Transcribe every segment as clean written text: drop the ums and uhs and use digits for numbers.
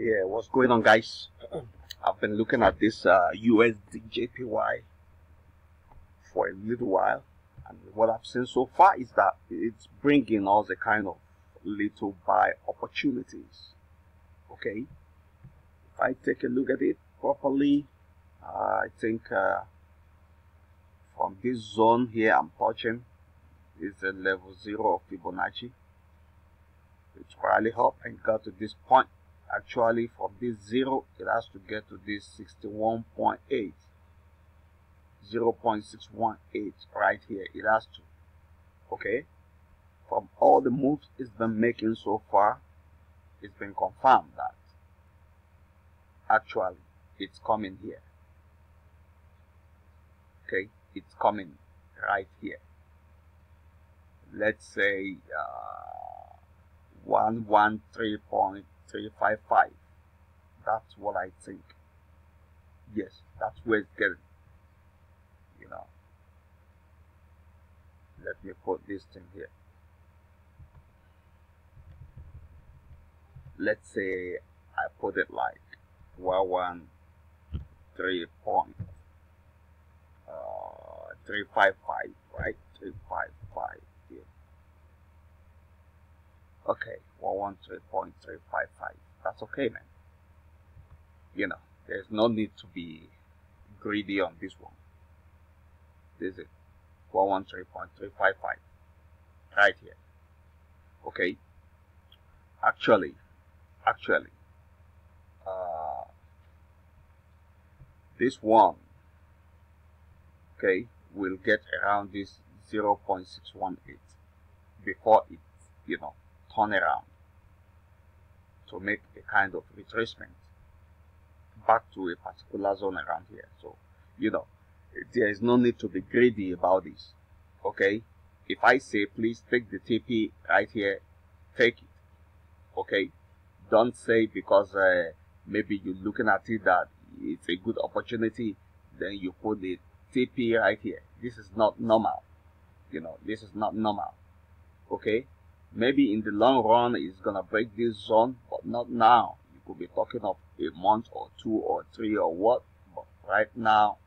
Yeah, what's going on, guys? I've been looking at this Usdjpy for a little while, and what I've seen so far is that it's bringing all the kind of little buy opportunities. Okay, if I take a look at it properly, I think from this zone here I'm touching is the level 0 of Fibonacci, which rally up and got to this point. Actually, from this 0, it has to get to this 61.8, 0.618 right here. It has to. Okay, from all the moves it's been making so far, it's been confirmed that actually it's coming here. Okay, it's coming right here. Let's say 113.355. That's what I think. Yes, that's where it's getting. You know, let me put this thing here. Let's say I put it like 113.355, right? 355 here. Okay, 113.355. That's okay, man. You know, there's no need to be greedy on this one. This is 113.355 right here. Okay, actually this one, okay, will get around this 0.618 before it, you know, turn around to make a kind of retracement back to a particular zone around here. So, you know, there is no need to be greedy about this. Okay, if I say please take the TP right here, take it. Okay, don't say because maybe you're looking at it that it's a good opportunity, then you put the TP right here. This is not normal. You know, this is not normal. Okay, maybe in the long run it's gonna break this zone, but not now. You could be talking of a month or 2 or 3 or what, but right now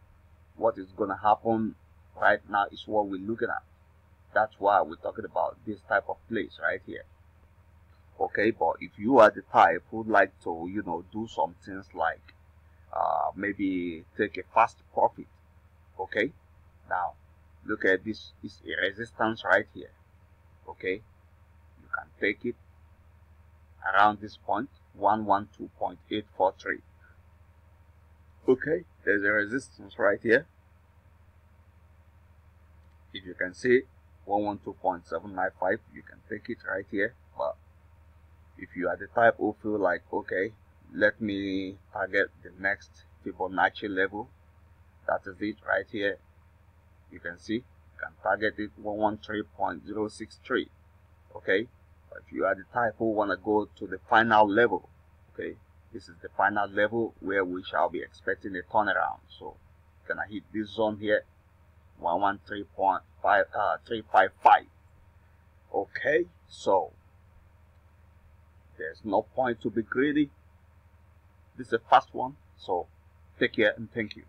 what is gonna happen right now is what we're looking at. That's why we're talking about this type of place right here. Okay, but if you are the type who'd like to, you know, do some things like maybe take a fast profit. Okay, now look at this. It's a resistance right here. Okay, you can take it around this point, 112.843. okay, there's a resistance right here. If you can see 112.795, you can take it right here. But if you are the type who feel like, okay, let me target the next Fibonacci level, that is it right here. You can see, you can target it 113.063. okay, but if you are the type who want to go to the final level, okay, this is the final level where we shall be expecting a turnaround. So you're gonna hit this zone here, 113.355. okay, so there's no point to be greedy. This is a fast one, so take care and thank you.